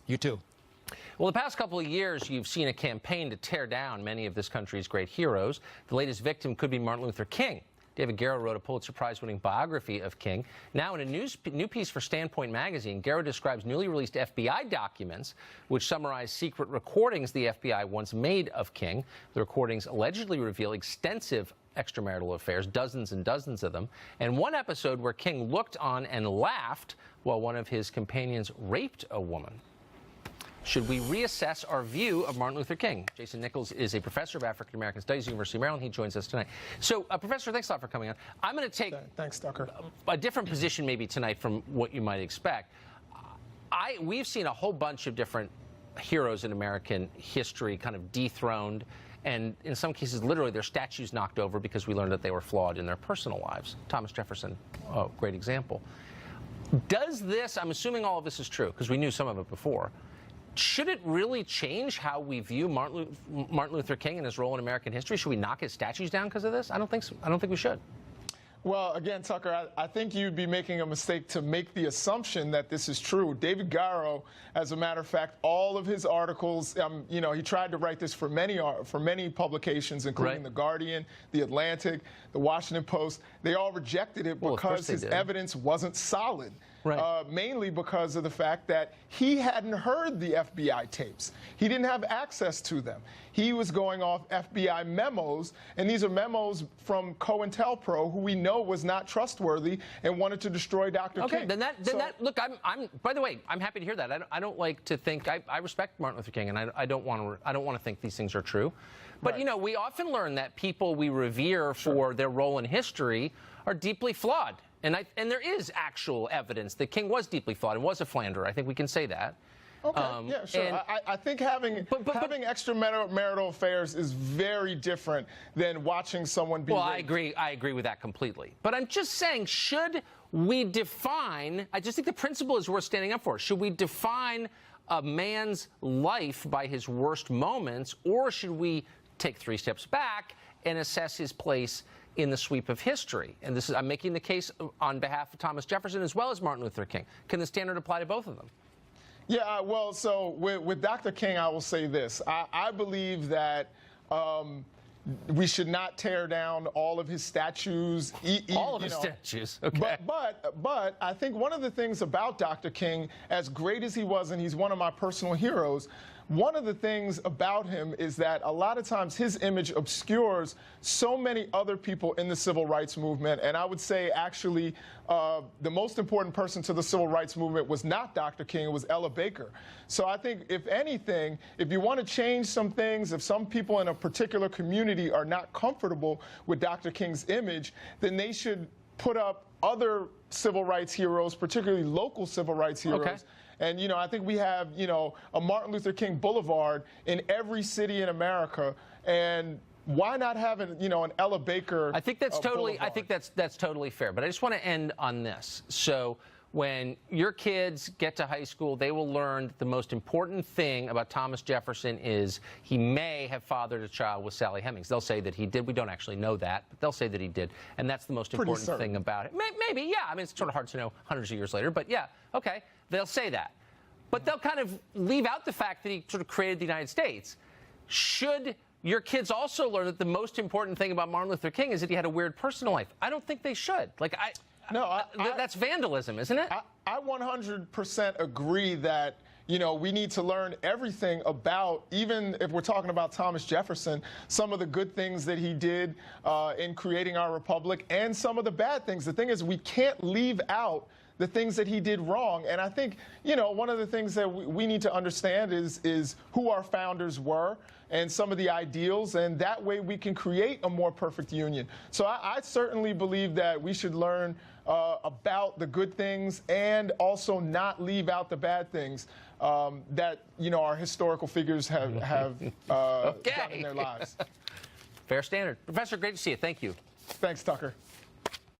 You too. Well, the past couple of years, you've seen a campaign to tear down many of this country's great heroes. The latest victim could be Martin Luther King. David Garrow wrote a Pulitzer Prize-winning biography of King. Now, in a new piece for Standpoint magazine, Garrow describes newly released FBI documents which summarize secret recordings the FBI once made of King. The recordings allegedly reveal extensive extramarital affairs, dozens and dozens of them, and one episode where King looked on and laughed while one of his companions raped a woman. Should we reassess our view of Martin Luther King? Jason Nichols is a professor of African American Studies at the University of Maryland. He joins us tonight. So, Professor, thanks a lot for coming on. I'm going to take Thanks, Tucker. a different position maybe tonight from what you might expect. We've seen a whole bunch of different heroes in American history kind of dethroned, and in some cases, literally, their statues knocked over because we learned that they were flawed in their personal lives. Thomas Jefferson, great example. Does this, I'm assuming all of this is true, because we knew some of it before, should it really change how we view Martin Luther King and his role in American history? Should we knock his statues down because of this? I don't think so. I don't think we should. Well, again, Tucker, I think you'd be making a mistake to make the assumption that this is true. David Garrow, as a matter of fact, all of his articles, you know, he tried to write this for many publications, including The Guardian, The Atlantic, The Washington Post. They all rejected it because his evidence wasn't solid. Right. Mainly because of the fact that he hadn't heard the FBI tapes. He didn't have access to them. He was going off FBI memos, and these are memos from COINTELPRO, who we know was not trustworthy and wanted to destroy Dr. King. Okay, then look, by the way, I'm happy to hear that. I don't like to think, I respect Martin Luther King, and I don't want to think these things are true. But, right. You know, we often learn that people we revere for their role in history are deeply flawed. And there is actual evidence that King was deeply flawed and was a philanderer. I think we can say that. Okay, yeah, sure. I think having extramarital affairs is very different than watching someone be raped. I agree with that completely. But I'm just saying, should we define, I just think the principle is worth standing up for. Should we define a man's life by his worst moments, or should we take 3 steps back and assess his place in the sweep of history? And this is, I'm making the case on behalf of Thomas Jefferson as well as Martin Luther King. Can the standard apply to both of them? Yeah, well, so with Dr. King, I will say this. I believe that we should not tear down all of his statues. All of his statues, okay. But I think one of the things about Dr. King, as great as he was, and he's one of my personal heroes, one of the things about him is that a lot of times his image obscures so many other people in the civil rights movement. And I would say, actually, the most important person to the civil rights movement was not Dr. King, it was Ella Baker. So I think, if anything, if you want to change some things, if some people in a particular community are not comfortable with Dr. King's image, then they should put up other civil rights heroes, particularly local civil rights heroes. Okay. And, you know, I think we have, you know, a Martin Luther King Boulevard in every city in America. And why not have an, you know, an Ella Baker I think that's totally, Boulevard? I think that's totally fair. But I just want to end on this. So when your kids get to high school, they will learn that the most important thing about Thomas Jefferson is he may have fathered a child with Sally Hemings. They'll say that he did. We don't actually know that, but they'll say that he did. And that's the most important thing about it. Maybe, yeah. I mean, it's sort of hard to know hundreds of years later, but yeah, okay. They'll say that. But they'll kind of leave out the fact that he sort of created the United States. Should your kids also learn that the most important thing about Martin Luther King is that he had a weird personal life? I don't think they should. Like, that's vandalism, isn't it? I 100% agree that, you know, we need to learn everything about, even if we're talking about Thomas Jefferson, some of the good things that he did in creating our republic and some of the bad things. The thing is, we can't leave out the things that he did wrong. And I think, you know, one of the things that we need to understand is who our founders were and some of the ideals, and that way we can create a more perfect union. So I certainly believe that we should learn about the good things and also not leave out the bad things that, you know, our historical figures have done in their lives. Fair standard. Professor, great to see you. Thank you. Thanks, Tucker.